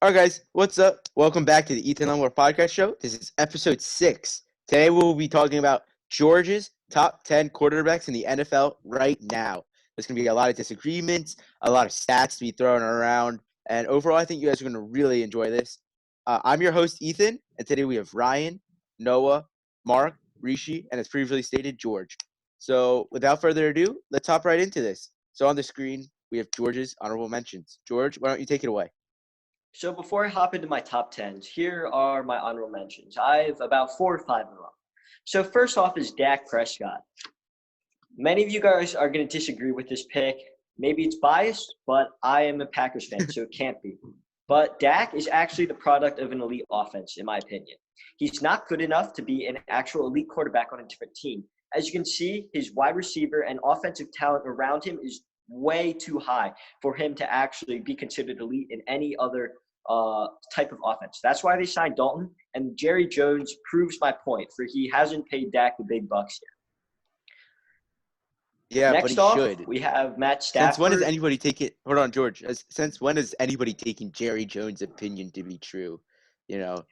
All right, guys, what's up? Welcome back to the Ethan Lamar Podcast Show. This is episode 6. Today we'll be talking about Georgia's top 10 quarterbacks in the NFL right now. There's going to be a lot of disagreements, a lot of stats to be thrown around, and overall, I think you guys are going to really enjoy this. I'm your host, Ethan, and today we have Ryan, Noah, Mark, Rishi, and as previously stated, George. So without further ado, let's hop right into this. So on the screen, we have George's honorable mentions. George, why don't you take it away? So before I hop into my top 10s, here are my honorable mentions. I have about 4 or 5 of them. So first off is Dak Prescott. Many of you guys are going to disagree with this pick. Maybe it's biased, but I am a Packers fan, so it can't be. But Dak is actually the product of an elite offense, in my opinion. He's not good enough to be an actual elite quarterback on a different team. As you can see, his wide receiver and offensive talent around him is way too high for him to actually be considered elite in any other type of offense. That's why they signed Dalton, and Jerry Jones proves my point, for he hasn't paid Dak the big bucks yet. Yeah, Next but he off, should. we have Matt Stafford. Since when is anybody taking – hold on, George. Since when is anybody taking Jerry Jones' opinion to be true? You know,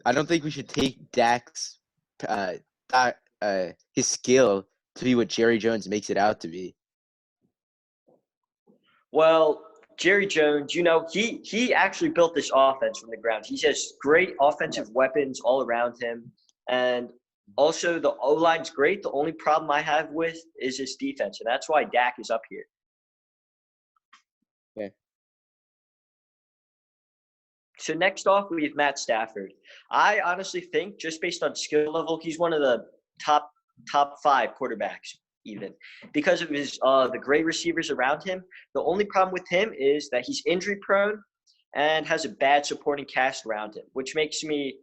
I don't think we should take Dak's his skill to be what Jerry Jones makes it out to be. Well, Jerry Jones, he actually built this offense from the ground. He has great offensive weapons all around him. And also the O-line's great. The only problem I have with is his defense, and that's why Dak is up here. Okay. So next off, we have Matt Stafford. I honestly think, just based on skill level, he's one of the top 5 quarterbacks, even because of his the great receivers around him. The only problem with him is that he's injury prone and has a bad supporting cast around him, which makes me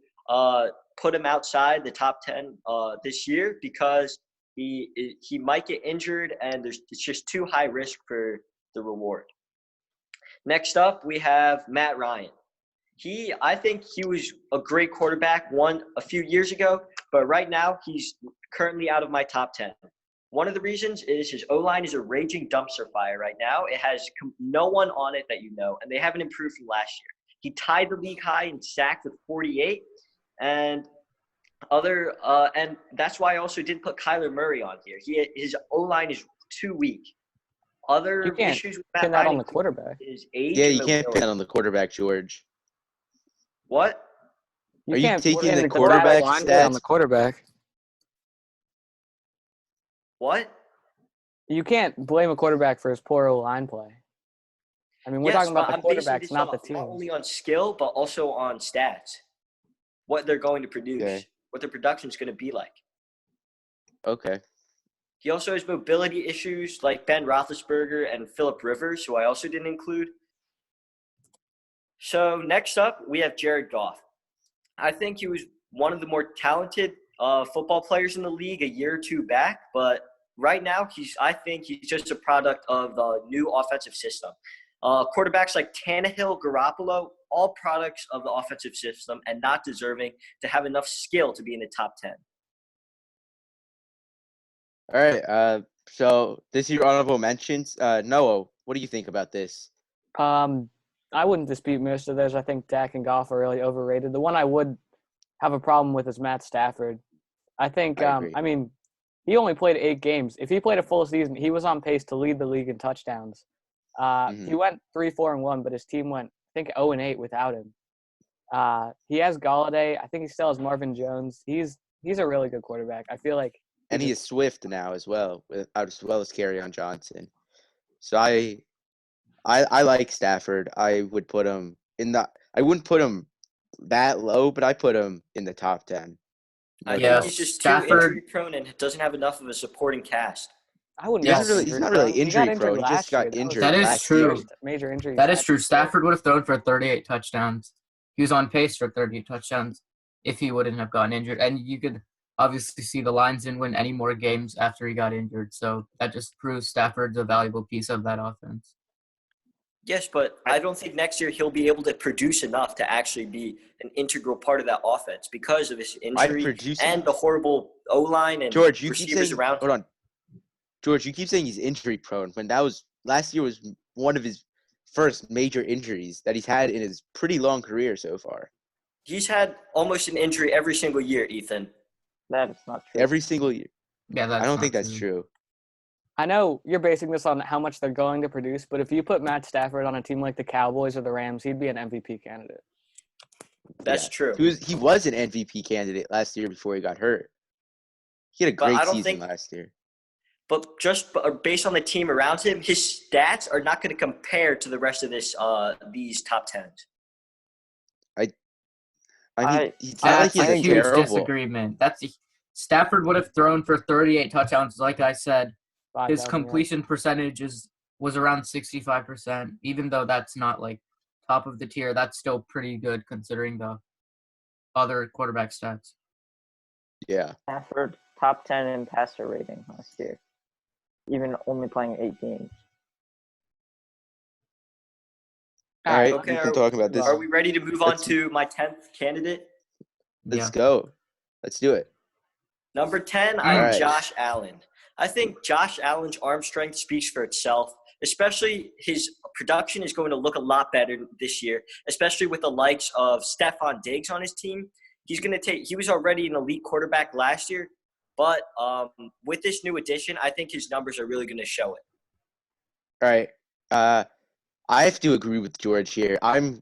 put him outside the top 10 this year, because he might get injured and it's just too high risk for the reward. Next up, we have Matt Ryan. I think he was a great quarterback a few years ago, but right now he's currently out of my top 10. One of the reasons is his O-line is a raging dumpster fire right now. It has no one on it that you know, and they haven't improved from last year. He tied the league high in sacks with 48, and that's why I also didn't put Kyler Murray on here. His O-line is too weak. Other issues with Matt Ryan on the quarterback is age. Yeah, you can't pin that on the quarterback, George. What? Are you taking the quarterback stats on the quarterback? What? You can't blame a quarterback for his poor O-line play. I mean, we're talking about the quarterbacks, not the team. Not only on skill, but also on stats. What they're going to produce, what their production is going to be like. Okay. He also has mobility issues like Ben Roethlisberger and Phillip Rivers, who I also didn't include. So next up, we have Jared Goff. I think he was one of the more talented football players in the league a year or two back, but right now I think he's just a product of the new offensive system. Quarterbacks like Tannehill, Garoppolo, all products of the offensive system and not deserving to have enough skill to be in the top 10. All right. So this is your honorable mentions. Noah, what do you think about this? I wouldn't dispute most of those. I think Dak and Goff are really overrated. The one I would have a problem with is Matt Stafford. I think, I mean, he only played 8 games. If he played a full season, he was on pace to lead the league in touchdowns. He went 3-4-1, but his team went, I think, 0-8 without him. He has Galladay. I think he still has Marvin Jones. He's a really good quarterback. I feel like. And he is Swift now as well as Kerryon Johnson. So I like Stafford. I would put him I wouldn't put him that low, but I put him in the top 10. I think he's just too injury prone and doesn't have enough of a supporting cast. I wouldn't. He's not really injury prone. He just got injured. That is true. Major injury. That is true. Stafford would have thrown for 38 touchdowns. He was on pace for 38 touchdowns if he wouldn't have gotten injured. And you could obviously see the Lions didn't win any more games after he got injured. So that just proves Stafford's a valuable piece of that offense. Yes, but I don't think next year he'll be able to produce enough to actually be an integral part of that offense because of his injury and the horrible O-line and receivers around him. Hold on. George, you keep saying he's injury prone when last year was one of his first major injuries that he's had in his pretty long career so far. He's had almost an injury every single year, Ethan. That is not true. Every single year. Yeah, that's I don't not think that's true. I know you're basing this on how much they're going to produce, but if you put Matt Stafford on a team like the Cowboys or the Rams, he'd be an MVP candidate. That's true. He was an MVP candidate last year before he got hurt. He had a great season last year. But just based on the team around him, his stats are not going to compare to the rest of these top 10s. I mean, it's not That's like a he's huge terrible. disagreement. Stafford would have thrown for 38 touchdowns, like I said. His completion percentage was around 65%. Even though that's not like top of the tier, that's still pretty good considering the other quarterback stats. Yeah. Stafford, top 10 in passer rating last year, even only playing 8 games. All right, okay, we can talk about this. Are we ready to move on to my 10th candidate? Let's go. Let's do it. Number 10, I have Josh Allen. I think Josh Allen's arm strength speaks for itself, especially his production is going to look a lot better this year, especially with the likes of Stephon Diggs on his team. He was already an elite quarterback last year, but with this new addition, I think his numbers are really going to show it. All right. I have to agree with George here. I'm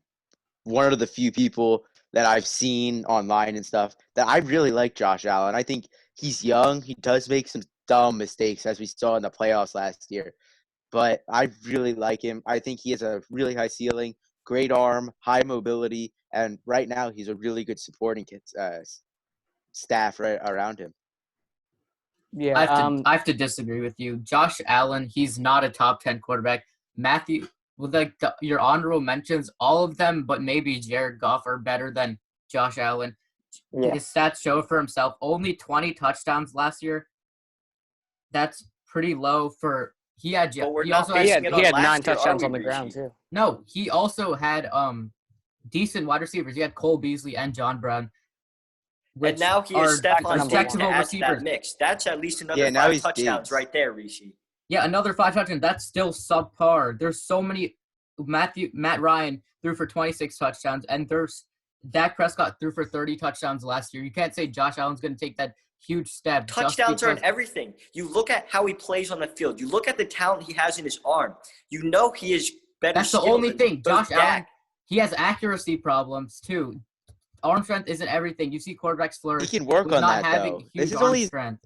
one of the few people that I've seen online and stuff that I really like Josh Allen. I think he's young. He does make some dumb mistakes, as we saw in the playoffs last year. But I really like him. I think he has a really high ceiling, great arm, high mobility, and right now he's a really good supporting staff right around him. Yeah, I have to disagree with you. Josh Allen, he's not a top 10 quarterback. Matthew, your honorable mentions, all of them, but maybe Jared Goff are better than Josh Allen. Yeah. His stats show for himself. Only 20 touchdowns last year. That's pretty low for. He had 9 touchdowns on the ground too. No, he also had decent wide receivers. He had Cole Beasley and John Brown. And now he has Stephon Diggs to add to that mix. That's at least another 5 touchdowns right there, Rishi. Yeah, another 5 touchdowns. That's still subpar. There's so many. Matt Ryan threw for 26 touchdowns, and there's Dak Prescott threw for 30 touchdowns last year. You can't say Josh Allen's going to take that huge step. Touchdowns aren't everything. You look at how he plays on the field. You look at the talent he has in his arm. You know he is better. That's the only thing. Josh Allen, he has accuracy problems too. Arm strength isn't everything. You see quarterbacks flourish. He can work on that though. This is only strength.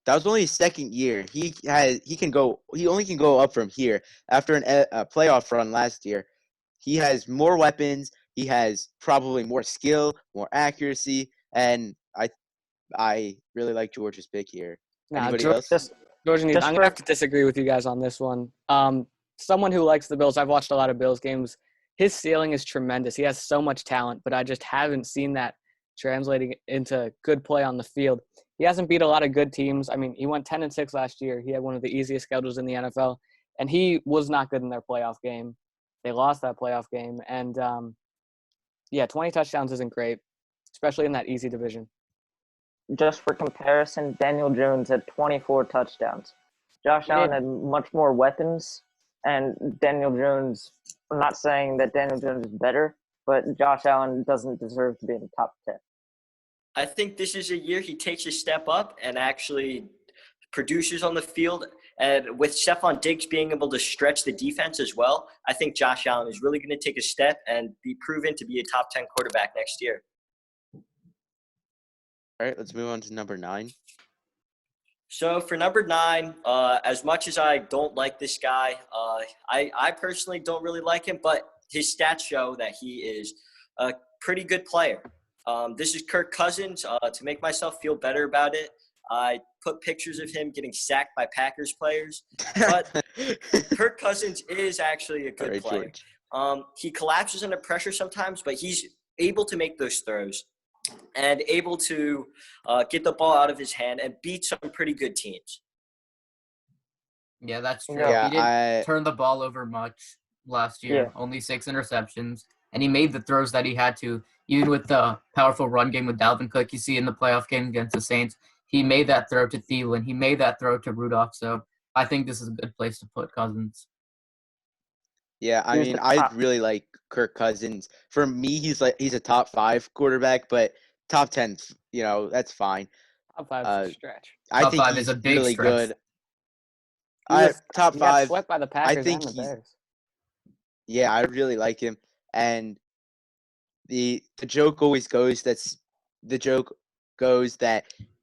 That was only his second year. He only can go up from here. After a playoff run last year, he has more weapons. He has probably more skill, more accuracy, and I really like George's pick here. Anybody else? I'm gonna have to disagree with you guys on this one. Someone who likes the Bills, I've watched a lot of Bills games. His ceiling is tremendous. He has so much talent, but I just haven't seen that translating into good play on the field. He hasn't beat a lot of good teams. I mean, he went 10-6 last year. He had one of the easiest schedules in the NFL, and he was not good in their playoff game. They lost that playoff game, and 20 touchdowns isn't great, especially in that easy division. Just for comparison, Daniel Jones had 24 touchdowns. Josh Allen had much more weapons, and Daniel Jones, I'm not saying that Daniel Jones is better, but Josh Allen doesn't deserve to be in the top 10. I think this is a year he takes a step up and actually produces on the field. And with Stephon Diggs being able to stretch the defense as well, I think Josh Allen is really going to take a step and be proven to be a top 10 quarterback next year. All right, let's move on to number 9. So for number 9, as much as I don't like this guy, I personally don't really like him, but his stats show that he is a pretty good player. This is Kirk Cousins. To make myself feel better about it, I put pictures of him getting sacked by Packers players. But Kirk Cousins is actually a good player. He collapses under pressure sometimes, but he's able to make those throws and able to get the ball out of his hand and beat some pretty good teams. Yeah, that's true. Yeah, he didn't turn the ball over much last year. Yeah. Only 6 interceptions. And he made the throws that he had to. Even with the powerful run game with Dalvin Cook, you see in the playoff game against the Saints, he made that throw to Thielen. He made that throw to Rudolph. So I think this is a good place to put Cousins. Yeah, I mean, I really like Kirk Cousins. For me, he's a top 5 quarterback, but top 10, that's fine. Top 5's a stretch. I Top think 5 is he's a big really stretch. good. Top He got 5. swept by the I Packers think and the Bears. Yeah, I really like him. And the joke always goes that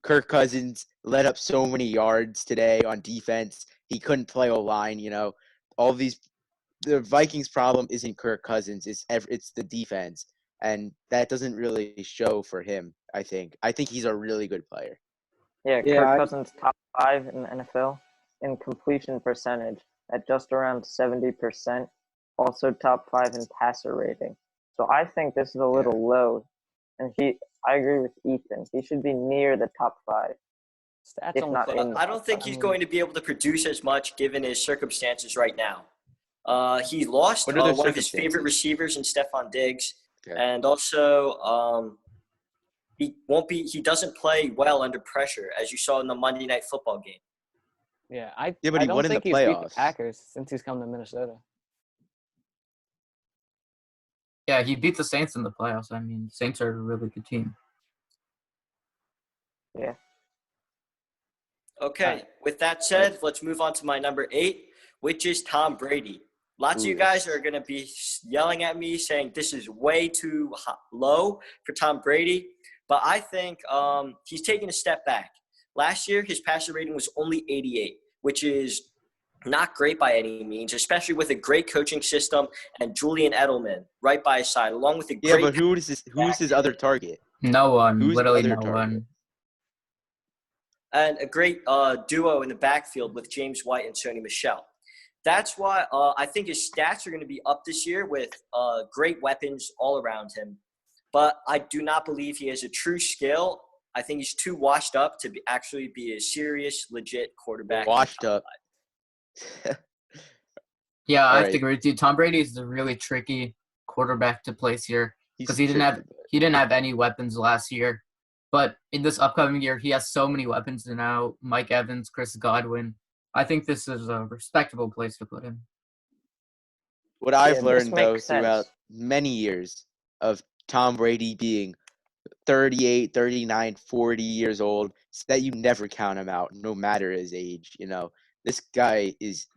Kirk Cousins let up so many yards today on defense. He couldn't play O-line, all these. The Vikings' problem isn't Kirk Cousins; it's the defense, and that doesn't really show for him. I think he's a really good player. Yeah, Kirk Cousins top 5 in the NFL in completion percentage at just around 70%. Also top 5 in passer rating. So I think this is a little low, and I agree with Ethan. He should be near the top 5. Stats if not in. I don't think he's going to be able to produce as much given his circumstances right now. He lost one of his favorite receivers in Stephon Diggs, and also he doesn't play well under pressure, as you saw in the Monday Night Football game. Yeah, but he won in the playoffs. He's beat the Packers since he's come to Minnesota. Yeah, he beat the Saints in the playoffs. I mean, Saints are a really good team. Yeah. Okay, with that said, let's move on to my number 8, which is Tom Brady. Lots of you guys are going to be yelling at me saying this is way too low for Tom Brady, but I think he's taking a step back. Last year, his passer rating was only 88, which is not great by any means, especially with a great coaching system and Julian Edelman right by his side, along with a great. Yeah, but who's his other target? No one. Literally no one. And a great duo in the backfield with James White and Sony Michel. That's why I think his stats are going to be up this year with great weapons all around him. But I do not believe he has a true skill. I think he's too washed up to actually be a serious, legit quarterback. Washed up. Yeah, I have to agree with you. Tom Brady is a really tricky quarterback to place here because he didn't have any weapons last year. But in this upcoming year, he has so many weapons now. Mike Evans, Chris Godwin. I think this is a respectable place to put him. What I've learned, though, throughout many years of Tom Brady being 38, 39, 40 years old, is that you never count him out, no matter his age. This guy is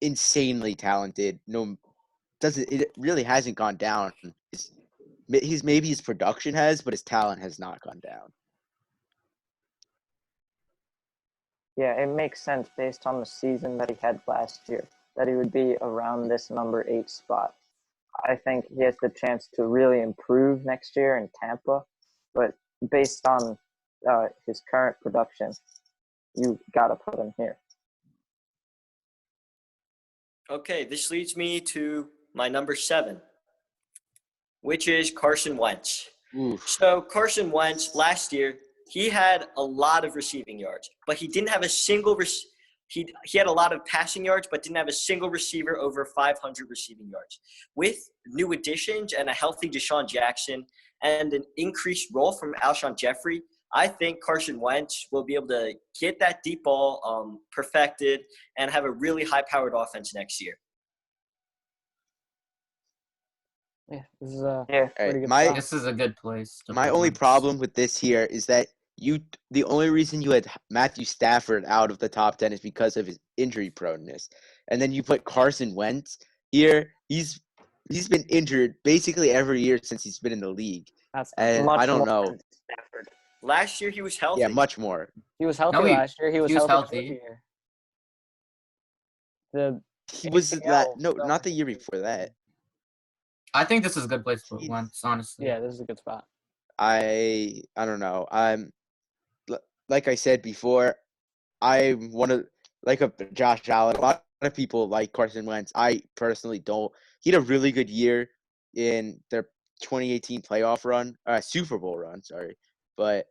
insanely talented. It really hasn't gone down. Maybe his production has, but his talent has not gone down. Yeah, it makes sense based on the season that he had last year, that he would be around this number 8 spot. I think he has the chance to really improve next year in Tampa, but based on his current production, you got to put him here. Okay, this leads me to my number 7, which is Carson Wentz. Oof. So Carson Wentz last year, he had a lot of receiving yards, but he didn't have a single he had a lot of passing yards, but didn't have a single receiver over 500 receiving yards. With new additions and a healthy Dashon Jackson and an increased role from Alshon Jeffrey, I think Carson Wentz will be able to get that deep ball perfected and have a really high-powered offense next year. Yeah, this is a pretty good This is a good place. My only problem with this here is that the only reason you had Matthew Stafford out of the top 10 is because of his injury proneness. And then you put Carson Wentz here. He's been injured basically every year since he's been in the league. And I don't know. Last year he was healthy. Yeah, much more. He was healthy last year. He was healthy. He was not the year before that. I think this is a good place to put Wentz, honestly. Yeah, this is a good spot. I don't know. Like I said before, I'm one of Josh Allen. A lot of people like Carson Wentz. I personally don't. He had a really good year in their 2018 playoff run, Super Bowl run. Sorry, but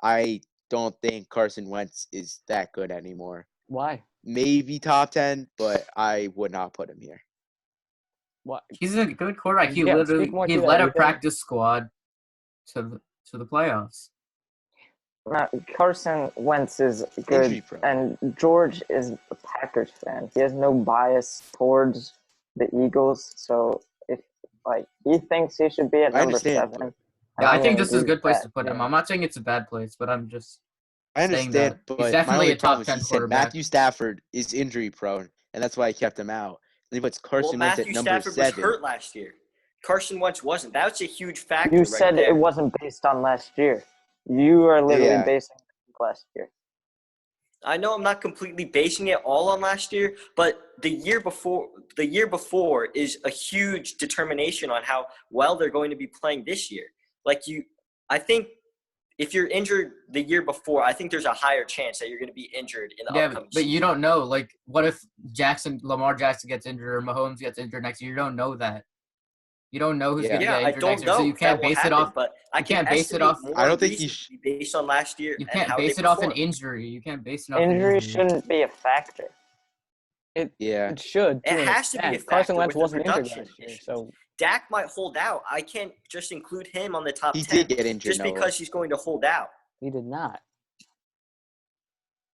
I don't think Carson Wentz is that good anymore. Why? Maybe top 10, but I would not put him here. What? He's a good quarterback. He led a practice squad to the playoffs. Carson Wentz is good, and George is a Packers fan. He has no bias towards the Eagles. So if he thinks he should be at number 7. Yeah, I think this is a good place to put him. I'm not saying it's a bad place, but I'm just saying that he's definitely a top 10 quarterback. Matthew Stafford is injury prone, and that's why I kept him out. And he puts Carson Wentz at number 7. Matthew Stafford was hurt last year. Carson Wentz wasn't. That was a huge factor. You said it wasn't based on last year. You are literally basing it on last year. I know I'm not completely basing it all on last year, but the year before is a huge determination on how well they're going to be playing this year. I think if you're injured the year before, I think there's a higher chance that you're going to be injured in the upcoming season. But you don't know. What if Lamar Jackson gets injured or Mahomes gets injured next year? You don't know that. You don't know who's going to get injured next year, so you can't base it off. But I can't base it off. I don't think you should based on last year. You can't base it off an injury. You can't base it off injury. Shouldn't be a factor. It should. It has to be a factor. Carson Wentz wasn't injured last year, so Dak might hold out. I can't just include him on the top 10. He did get injured just because he's going to hold out. He did not.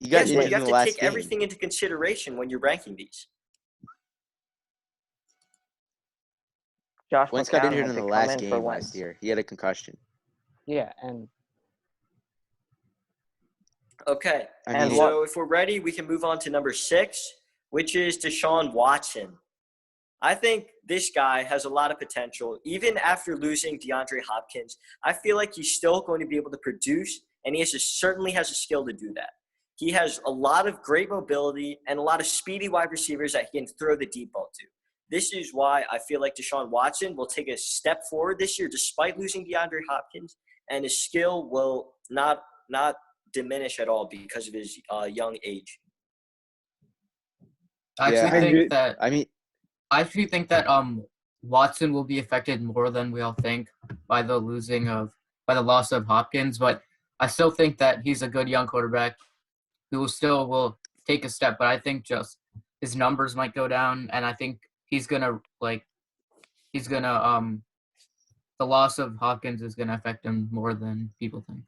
You have to take everything into consideration when you're ranking these. Josh Wentz got injured in the last game last year. He had a concussion. Yeah, and okay. So if we're ready, we can move on to number 6, which is Dashon Watson. I think this guy has a lot of potential. Even after losing DeAndre Hopkins, I feel like he's still going to be able to produce, and he certainly has a skill to do that. He has a lot of great mobility and a lot of speedy wide receivers that he can throw the deep ball to. This is why I feel like Dashon Watson will take a step forward this year despite losing DeAndre Hopkins, and his skill will not diminish at all because of his young age. I actually think that Watson will be affected more than we all think by the loss of Hopkins, but I still think that he's a good young quarterback who will take a step, but I think just his numbers might go down, and I think the loss of Hopkins is gonna affect him more than people think.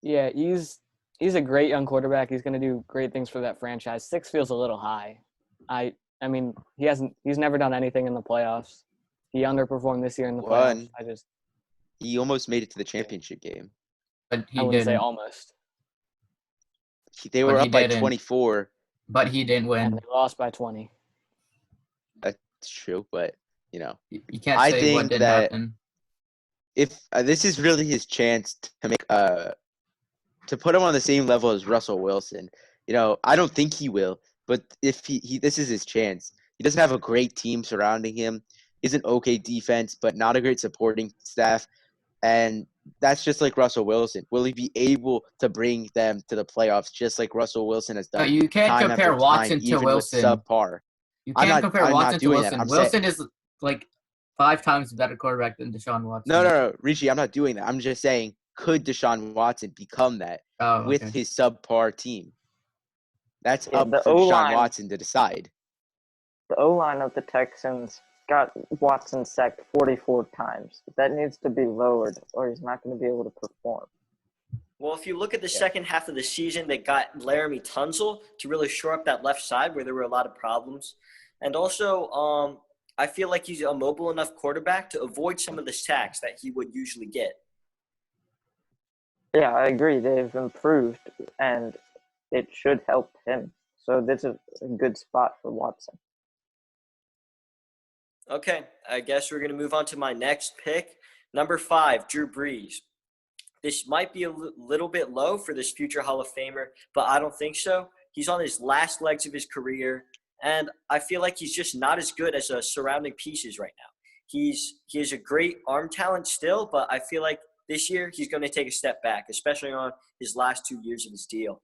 Yeah, he's a great young quarterback. He's gonna do great things for that franchise. 6 feels a little high. I mean, he's never done anything in the playoffs. He underperformed this year in the playoffs. He almost made it to the championship game. But I wouldn't say almost. They were up by 24. But he didn't win. And they lost by 20. That's true, but, you can't say what didn't happen. If this is really his chance to make to put him on the same level as Russell Wilson. I don't think he will, but if this is his chance. He doesn't have a great team surrounding him. He's an okay defense, but not a great supporting staff. And that's just like Russell Wilson. Will he be able to bring them to the playoffs just like Russell Wilson has done? No, you can't compare Watson to Wilson. Subpar. You can't compare Watson to Wilson. Wilson is 5 times better quarterback than Dashon Watson. No, Richie, I'm not doing that. I'm just saying, could Dashon Watson become that with his subpar team? That's up for Dashon Watson to decide. The O-line of the Texans got Watson sacked 44 times. That needs to be lowered, or he's not going to be able to perform. Well, if you look at the second half of the season, they got Laramie Tunsil to really shore up that left side where there were a lot of problems. And also, I feel like he's a mobile enough quarterback to avoid some of the sacks that he would usually get. Yeah, I agree. They've improved, and it should help him. So this is a good spot for Watson. Okay, I guess we're going to move on to my next pick. Number 5, Drew Brees. This might be a little bit low for this future Hall of Famer, but I don't think so. He's on his last legs of his career, and I feel like he's just not as good as surrounding pieces right now. He has a great arm talent still, but I feel like this year he's going to take a step back, especially on his last 2 years of his deal.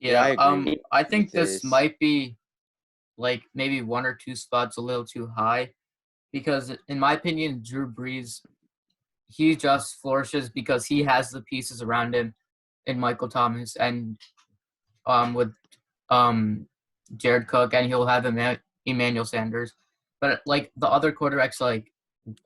Yeah, I think this might be maybe 1 or 2 spots a little too high, because in my opinion, Drew Brees, he just flourishes because he has the pieces around him in Michael Thomas and with Jared Cook, and he'll have Emmanuel Sanders. But the other quarterbacks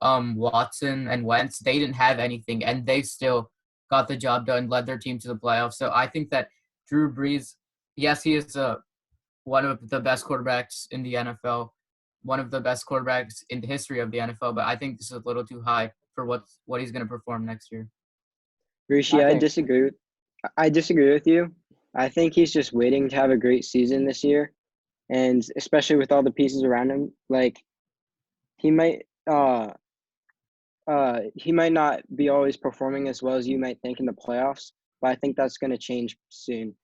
Watson and Wentz, they didn't have anything, and they still got the job done, led their team to the playoffs. So I think that Drew Brees, yes, he is a one of the best quarterbacks in the NFL, one of the best quarterbacks in the history of the NFL. But I think this is a little too high for what he's going to perform next year. Rishi, I disagree with you. I think he's just waiting to have a great season this year, and especially with all the pieces around him, like he might not be always performing as well as you might think in the playoffs, but I think that's going to change soon.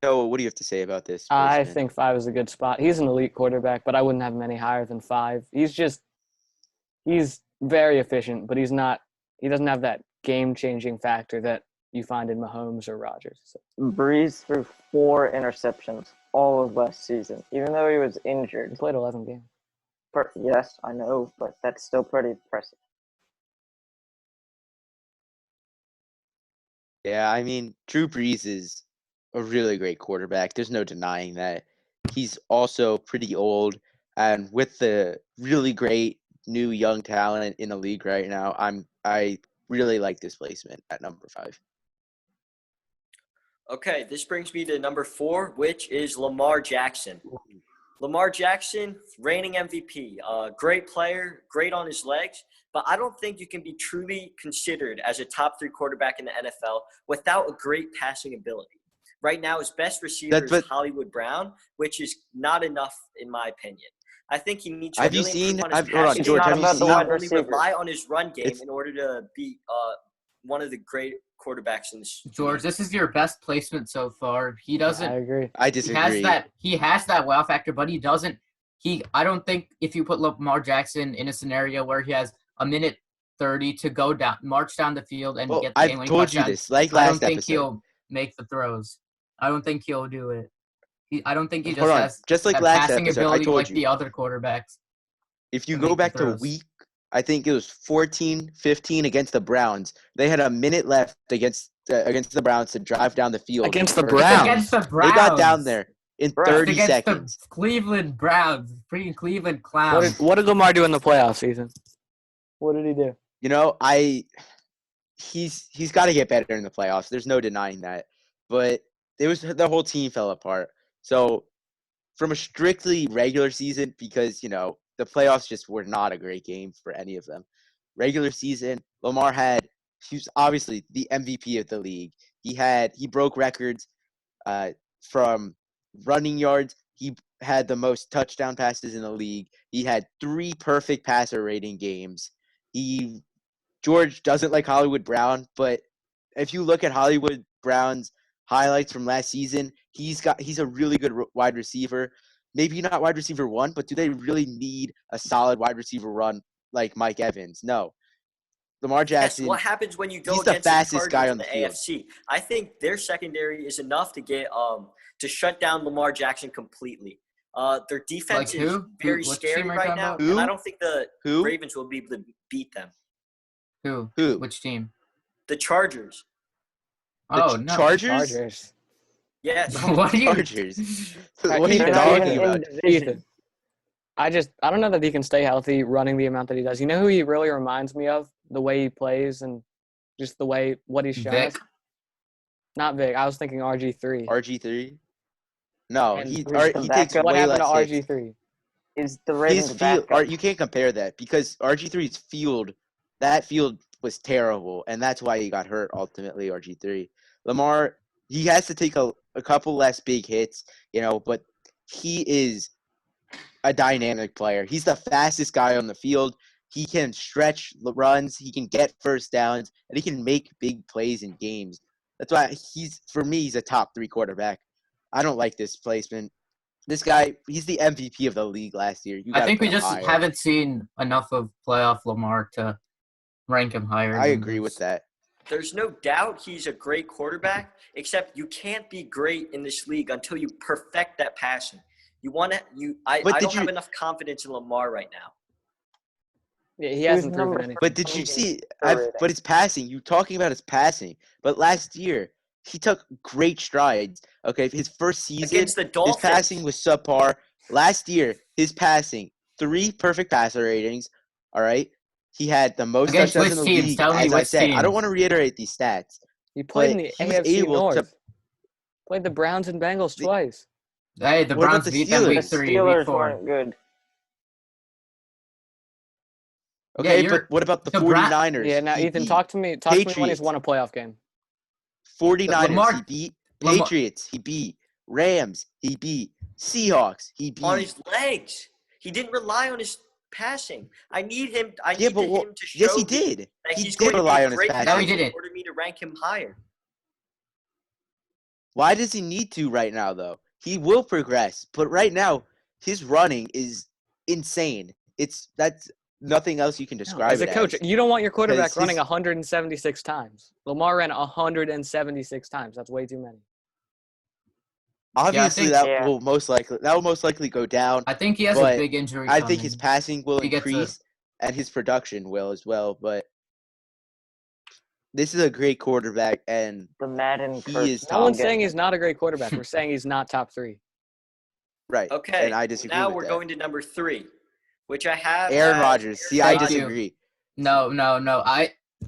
So, what do you have to say about this? I think 5 is a good spot. He's an elite quarterback, but I wouldn't have him any higher than 5. He's very efficient, but he doesn't have that game-changing factor that you find in Mahomes or Rodgers. So. Brees threw 4 interceptions all of last season, even though he was injured. He played 11 games. Yes, I know, but that's still pretty impressive. Yeah, I mean, Drew Brees is a really great quarterback. There's no denying that. He's also pretty old, and with the really great new young talent in the league right now, I really like this placement at number 5. Okay, this brings me to number 4, which is Lamar Jackson. Lamar Jackson, reigning MVP, great player, great on his legs, but I don't think you can be truly considered as a top 3 quarterback in the NFL without a great passing ability. Right now, his best receiver is Hollywood Brown, which is not enough in my opinion. I think he needs to improve on his passing game. Not only rely on his run game in order to be one of the great quarterbacks in this. George, this is your best placement so far. He doesn't. I agree. I disagree. He has that wow factor, but he doesn't. I don't think if you put Lamar Jackson in a scenario where he has a minute 30 to march down the field and get the game-winning touchdown, I've told you this, like last I don't think episode. he'll make the throws. I don't think he'll do it. I don't think he just like last passing episode, ability I told like you. the other quarterbacks. If you go back to week, I think it was 14-15 against the Browns. They had a minute left against the Browns to drive down the field. Against the Browns. They got down there in 30 seconds. The Cleveland Browns, freaking Cleveland Clowns. What did Lamar do in the playoff season? What did he do? You know, he's got to get better in the playoffs. There's no denying that. But the whole team fell apart. So from a strictly regular season, because, you know, the playoffs just were not a great game for any of them. Regular season, Lamar he was obviously the MVP of the league. He broke records from running yards. He had the most touchdown passes in the league. He had 3 perfect passer rating games. George doesn't like Hollywood Brown, but if you look at Hollywood Brown's highlights from last season, he's a really good wide receiver. Maybe not wide receiver 1, but do they really need a solid wide receiver run like Mike Evans? No. Lamar Jackson. Yes, what happens when you go he's against the fastest guy on the field. AFC? I think their secondary is enough to get to shut down Lamar Jackson completely. Their defense is very scary right now, and I don't think the Ravens will be able to beat them. Who? Which team? The Chargers. No. Chargers? Yes. What are you? Chargers. What are you talking about? Ethan. I don't know that he can stay healthy running the amount that he does. You know who he really reminds me of? The way he plays and just what he's shown us? Not Vic. I was thinking RG3. RG3? No, he takes what way happened less to hits. RG3? Is the Ravens backup? You can't compare that because RG3's field, that field was terrible, and that's why he got hurt ultimately, RG3. Lamar, he has to take a couple less big hits, you know, but he is a dynamic player. He's the fastest guy on the field. He can stretch runs, he can get first downs, and he can make big plays in games. That's why for me, he's a top 3 quarterback. I don't like this placement. This guy, he's the MVP of the league last year. I think we just haven't seen enough of playoff Lamar to rank him higher. I agree with that. There's no doubt he's a great quarterback, except you can't be great in this league until you perfect that passing. I don't have enough confidence in Lamar right now. Yeah, he hasn't proven anything. But did you see? But his passing. You're talking about his passing. But last year, he took great strides. Okay, his first season, against the Dolphins, his passing was subpar. Last year, his passing, 3 perfect passer ratings. All right, he had the most touchdowns in the league. As I said, I don't want to reiterate these stats. He played in the AFC North. Played the Browns and Bengals twice. Hey, the What about Browns the beat them week Steelers? The 3, week Steelers 4. weren't good. Okay, Yeah, but what about the the Bra- 49ers? Yeah, now He Ethan, beat talk to me when he's Patriots. won a playoff game. 49ers, he beat Lamar- Patriots, he beat Rams, he beat Seahawks, he beat. On his legs. He didn't rely on his passing. I need him. Yeah, but him to show yes, he me did. that He he's did going to rely be on his great passing. No, he passer didn't. in order for me to rank him higher. Why does he need to right now, though? He will progress, but right now his running is insane. That's nothing else you can describe. As a coach, you don't want your quarterback Because running his- 176 times. Lamar ran 176 times. That's way too many. Obviously, think- that will most likely go down. I think he has a But big injury I coming. think his passing will He gets a- increase, and his production will as well. But this is a great quarterback, and The Madden He curse. is No top. one's saying he's not a great quarterback. We're saying he's not top 3. right. Okay. And I disagree Now with we're that. going to number 3, which I have. Aaron as Rodgers. See, I Thank you. disagree. No.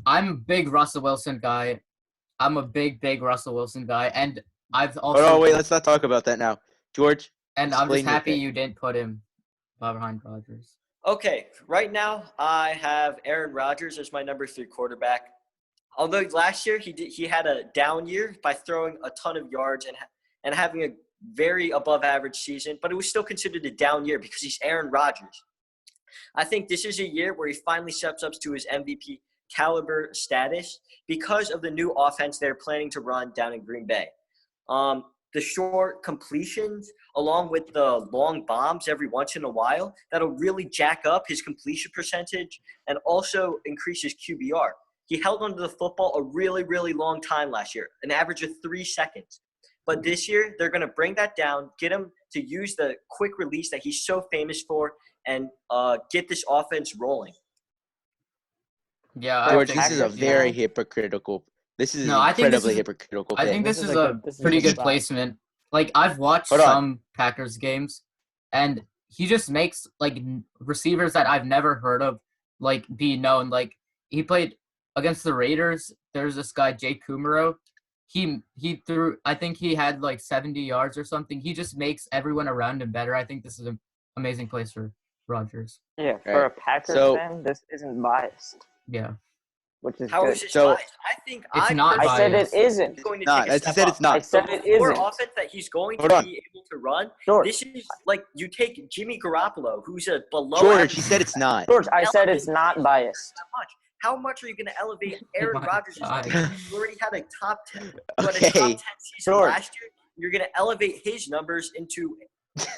I'm a big Russell Wilson guy. I'm a big Russell Wilson guy, and I've also. Oh, wait, let's not talk about that now. George, And I'm explain just your happy pick. you didn't put him behind Rodgers. Okay, right now I have Aaron Rodgers as my number 3 quarterback. Although last year he had a down year by throwing a ton of yards and having a very above average season, but it was still considered a down year because he's Aaron Rodgers. I think this is a year where he finally steps up to his MVP caliber status because of the new offense they're planning to run down in Green Bay. The short completions, along with the long bombs every once in a while, that'll really jack up his completion percentage and also increase his QBR. He held onto the football a really, really long time last year, an average of 3 seconds. But this year, they're going to bring that down, get him to use the quick release that he's so famous for, and get this offense rolling. Yeah, George, I this think, is a very hypocritical. This is No, I think this incredibly is- hypocritical. I think pick. this is a pretty good good spot. placement. Like, I've watched Hold on. some Packers games, and he just makes like receivers that I've never heard of like be known. Like, he played against the Raiders. There's this guy Jake Kumaro. He threw. I think he had like 70 yards or something. He just makes everyone around him better. I think this is an amazing place for Rodgers. Yeah, for Right. a Packers So- fan, this isn't biased, Yeah. which is How good. is this So- biased? I think It's not I said biased. it isn't. He's going to Not. take a He step said up. it's not. I said The it core isn't. offense that he's going Hold to on. be able to run. George, This is like you take Jimmy Garoppolo, who's a below George, average he said it's not. George, I said it's not biased. that much. How much are you going to elevate Aaron my Rodgers' God. game? You already had a top 10, a top Okay. 10 season George. last year. You're going to elevate his numbers into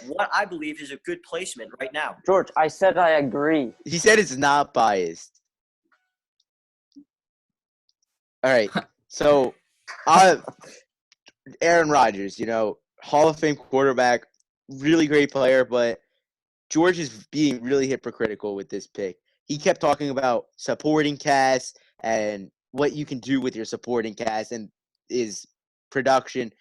what I believe is a good placement right now. George, I said I agree. He said it's not biased. All right. So, Aaron Rodgers, Hall of Fame quarterback, really great player, but George is being really hypocritical with this pick. He kept talking about supporting cast and what you can do with your supporting cast and is production.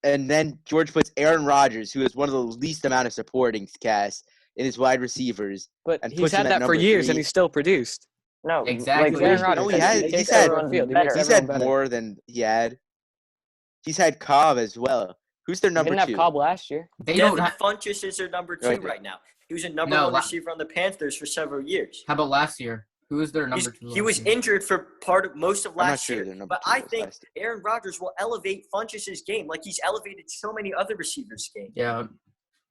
And then George puts Aaron Rodgers, who is one of the least amount of supporting cast in his wide receivers. But And he's puts him had at that for number years, 3. and he's still produced. No, Exactly. Like, Aaron Rodgers, No, he had- he he takes said- everyone field. He better. makes He's everyone had better. more than he had. He's had Cobb as well. Who's their He number didn't have 2? Cobb last year. They don't. Devin Funchess is their number 2 Right. right now. He was a number No, 1 receiver on the Panthers for several years. How about last year? Who was their number 2? He was last year? injured for most of I'm not last sure year. their number But 2 I was think last Aaron Rodgers will elevate Funchess' game like he's elevated so many other receivers' game. Yeah.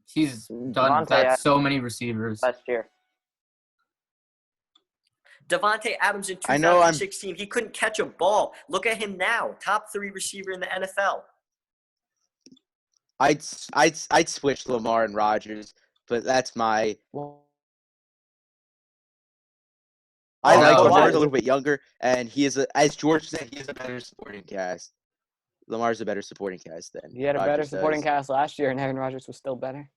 He's done Devontae that Adams so many receivers. last year. Devontae Adams in I know I'm- 2016, he couldn't catch a ball. Look at him now, top 3 receiver in the NFL. I'd switch Lamar and Rodgers, but that's my. I Oh, like no, Lamar's why? a little bit younger, and he is as George said, he is a better supporting cast. Lamar's a better supporting cast than He had a better Rodgers supporting does. cast last year, and Aaron Rodgers was still better.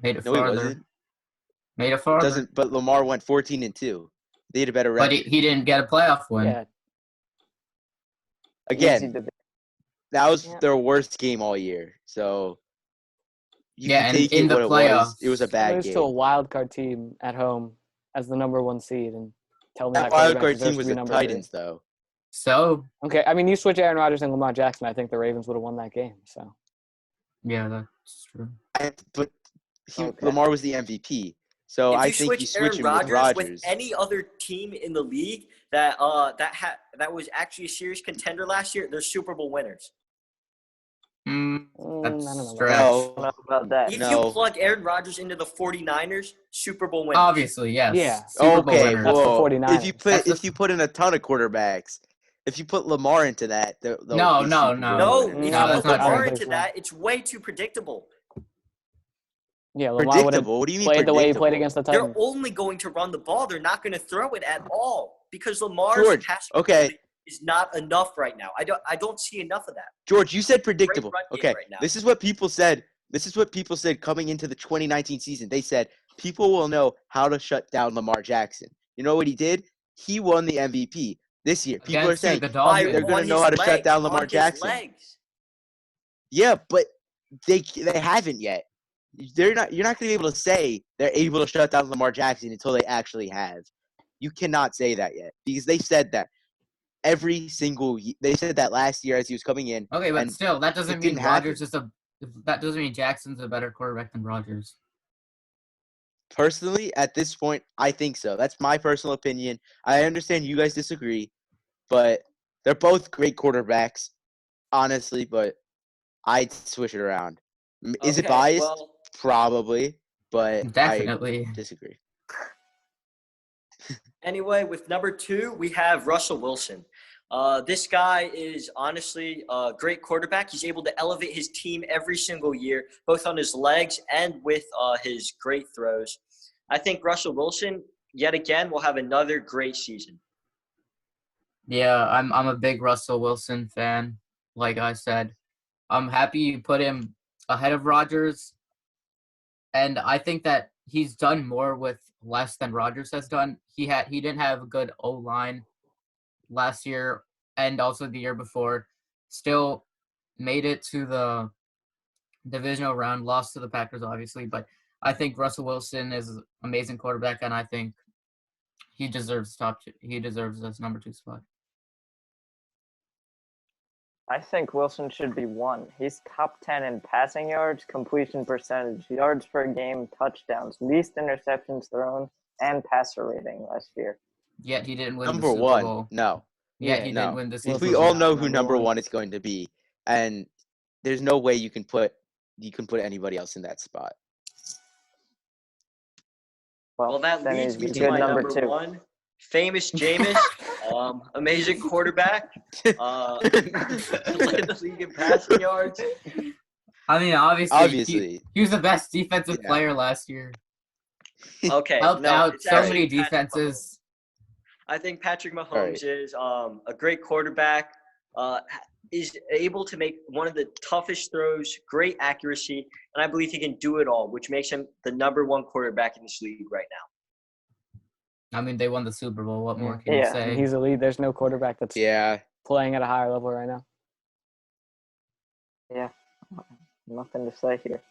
Made it No, he farther. wasn't. Made it farther. Doesn't. But Lamar went 14-2. They had a better But record. he didn't get a playoff win. Yeah, Easy Again, debate. that was Yeah. their worst game all year. So you Yeah, can and take in it the what it was. It was a playoffs- bad lose game. to a wild card team at home as the number 1 seed, and tell me That that wild quarterback card deserves team to was be the number Titans, 3. though. So Okay, I mean, you switch Aaron Rodgers and Lamar Jackson, I think the Ravens would have won that game. So yeah, that's true. But Okay. Lamar was the MVP. So If I you think you switch switch Aaron him with Rodgers with Rodgers. any other team in the league that was actually a serious contender last year, they're Super Bowl winners. I don't That's know. stretch. I don't know about that. If No. you plug Aaron Rodgers into the 49ers, Super Bowl winners. Obviously, yes. Yeah. Super Bowl Okay, winners. That's the well, 49ers. if you put in a ton of quarterbacks, if you put Lamar into that, they'll No, be no, Super no. Bowl No, winners. if No, you that's put not Lamar true. into that, it's way too predictable. Yeah, Lamar would have Predictable? What do you mean played the way he played predictable? against the They're Titans. only going to run the ball. They're not going to throw it at all because Lamar's George, passing okay. ability is not enough right now. I don't see enough of that. George, you said predictable. run game Okay, right now. this is what people said. This is what people said coming into the 2019 season. They said people will know how to shut down Lamar Jackson. You know what he did? He won the MVP this year. People are Against who? saying The By Dolphins. they're going on to know his how to shut legs, down Lamar on his Jackson. legs. Yeah, but they haven't yet. You're not going to be able to say they're able to shut down Lamar Jackson until they actually have. You cannot say that yet because they said that every single they said that last year as he was coming in. Okay, but and still, that doesn't it mean didn't Rodgers is a. That doesn't mean Jackson's a better quarterback than Rodgers. Personally, at this point, I think so. That's my personal opinion. I understand you guys disagree, but they're both great quarterbacks, honestly. But I'd switch it around. Is it Okay, biased? well, Probably, but Definitely. I disagree. anyway, with number 2, we have Russell Wilson. This guy is honestly a great quarterback. He's able to elevate his team every single year, both on his legs and with his great throws. I think Russell Wilson, yet again, will have another great season. Yeah, I'm a big Russell Wilson fan. Like I said, I'm happy you put him ahead of Rodgers, and I think that he's done more with less than Rodgers has done. He didn't have a good O-line last year and also the year before. Still made it to the divisional round, lost to the Packers obviously, but I think Russell Wilson is an amazing quarterback, and I think he deserves this number 2 spot. I think Wilson should be 1. He's top 10 in passing yards, completion percentage, yards per game, touchdowns, least interceptions thrown, and passer rating last year. Yet he didn't win Number the Super one, Bowl. no. Yet he no. didn't win the Super We Bowl. all know who number number one. one is going to be, and there's no way you can put anybody else in that spot. Well, that then leads he's me a to good my number number 2. 1, famous Jameis, amazing quarterback, led the league in passing yards. I mean, obviously. He was the best defensive Yeah. player last year. Okay, Helped no, out it's so actually many Patrick defenses. Mahomes. I think Patrick Mahomes Right. is a great quarterback, is able to make one of the toughest throws, great accuracy, and I believe he can do it all, which makes him the number 1 quarterback in this league right now. I mean, they won the Super Bowl. What more can you Yeah. say? He's elite. There's no quarterback that's Yeah, playing at a higher level right now. Yeah. Nothing to say here.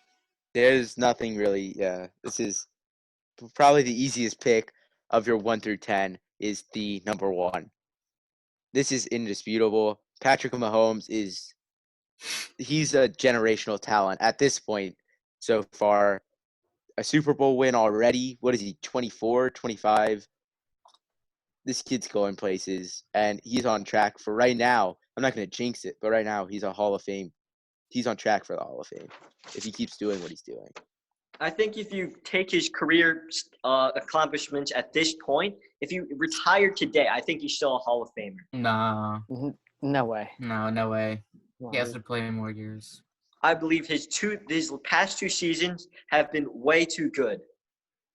there's nothing really. Yeah, this is probably the easiest pick of your 1 through 10 is the number 1. This is indisputable. Patrick Mahomes he's a generational talent at this point so far. A Super Bowl win already. What is he, 24, 25? This kid's going places, and he's on track for right now. I'm not going to jinx it, but right now he's a Hall of Fame. He's on track for the Hall of Fame if he keeps doing what he's doing. I think if you take his career accomplishments at this point, if you retire today, I think he's still a Hall of Famer. Nah. No way. No way. Come on, He has dude. to play more years. I believe his past 2 seasons have been way too good.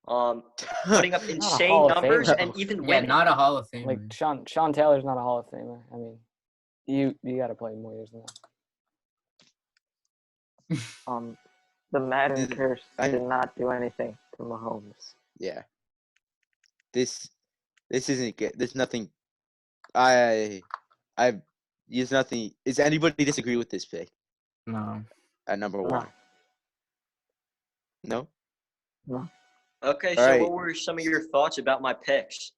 Putting up insane Hall of numbers Famer. and even Yeah, winning. not a Hall of Famer. Like Sean Taylor's not a Hall of Famer. I mean, you got to play more years than that. The Madden Dude, curse did not do anything to Mahomes. Yeah. This isn't good. There's nothing. There's nothing. Does anybody disagree with this pick No. at number 1? No. Okay, All so right. what were some of your thoughts about my picks?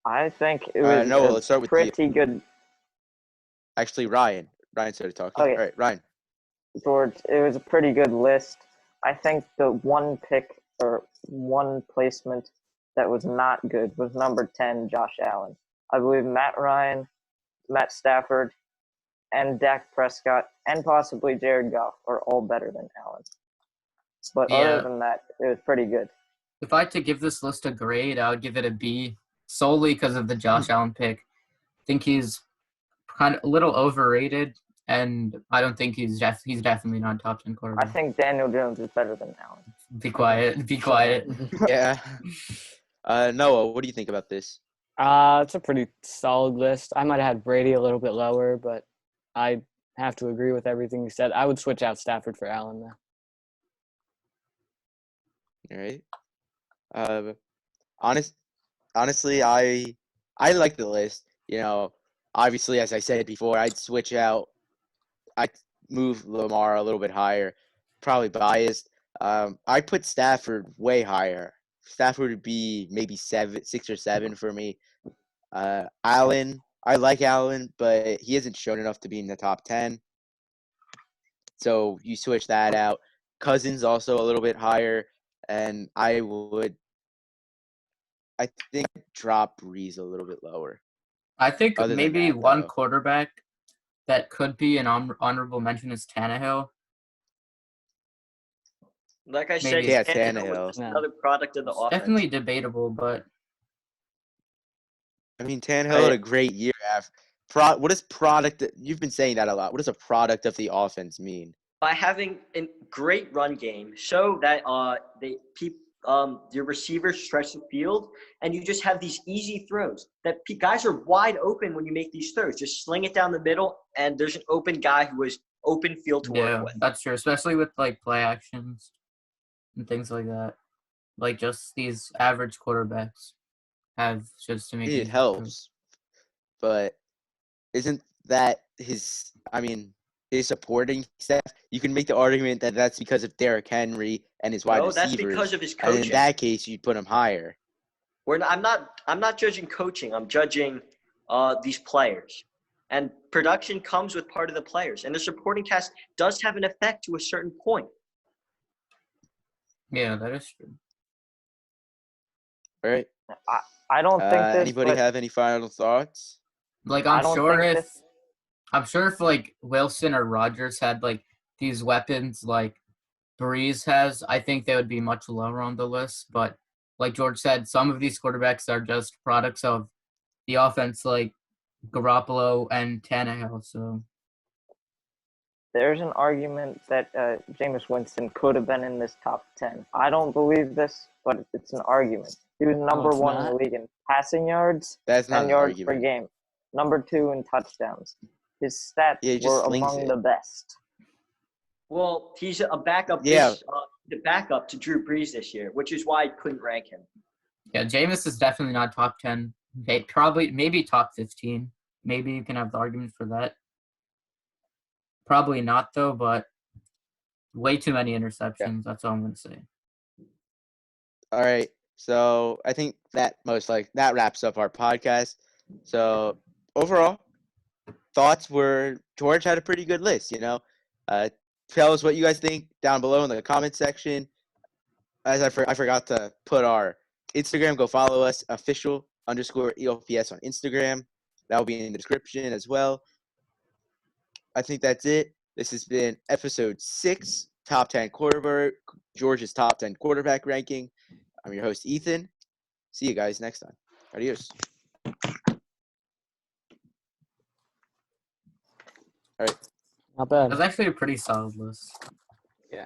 I think it was Noah, let's start with you. pretty good. Actually, Ryan. Ryan started talking. Okay. All right, Ryan. George, it was a pretty good list. I think the one pick or one placement that was not good was number 10, Josh Allen. I believe Matt Ryan, Matt Stafford, and Dak Prescott, and possibly Jared Goff are all better than Allen. But other than that, it was pretty good. If I had to give this list a grade, I would give it a B, solely because of the Josh Allen pick. I think he's kind of a little overrated, and I don't think he's definitely not top 10 quarterback. I think Daniel Jones is better than Allen. Be quiet. Be quiet. Yeah. Noah, what do you think about this? It's a pretty solid list. I might have had Brady a little bit lower, but I have to agree with everything you said. I would switch out Stafford for Allen though. All right. Honestly, I like the list. You know, obviously, as I said before, I'd switch out. I'd move Lamar a little bit higher. Probably biased. I put Stafford way higher. Stafford would be maybe 6 or 7 for me. Allen, I like Allen, but he hasn't shown enough to be in the top 10. So you switch that out. Cousins also a little bit higher, and I think drop Brees a little bit lower. I think Other than maybe that, one though. quarterback that could be an honorable mention is Tannehill. Like I Maybe. said, Yeah, Tannehill was Tannehill. just another product of the It's offense. definitely debatable, but I mean, Tannehill had a great year. What is product? You've been saying that a lot. What does a product of the offense mean? By having a great run game, so that your receivers stretch the field, and you just have these easy throws that guys are wide open when you make these throws. Just sling it down the middle, and there's an open guy who has open field to work with. That's true, especially with like play actions and things like that. Like just these average quarterbacks have just to make It helps, but isn't that his? I mean, his supporting staff. You can make the argument that that's because of Derrick Henry and his wide No, receivers. that's because of his And coaching. in that case, you'd put him higher. I'm not judging coaching. I'm judging these players. And production comes with part of the players. And the supporting cast does have an effect to a certain point. Yeah, that is true. All right. I don't think this. Anybody have any final thoughts? Like I I'm don't sure think if like Wilson or Rodgers had like these weapons like Brees has, I think they would be much lower on the list. But like George said, some of these quarterbacks are just products of the offense, like Garoppolo and Tannehill. So there's an argument that Jameis Winston could have been in this top 10. I don't believe this, but it's an argument. He was number one in the league in passing yards, That's not 10 an yards per argument. game. Number 2 in touchdowns. His stats were among the best. Well, he's a backup. Yeah. The backup to Drew Brees this year, which is why I couldn't rank him. yeah, Jameis is definitely not top 10. Maybe top 15. Maybe you can have the argument for that. Probably not though, but way too many interceptions. Yeah. That's all I'm gonna say. All right. So I think that wraps up our podcast. So overall, thoughts were George had a pretty good list, you know. Tell us what you guys think down below in the comment section. As I forgot to put our Instagram, go follow us, official_ELPS on Instagram. That will be in the description as well. I think that's it. This has been episode 6, top 10 quarterback, George's top 10 quarterback ranking. I'm your host, Ethan. See you guys next time. Adios. All right. Not bad. That's actually a pretty solid list. Yeah.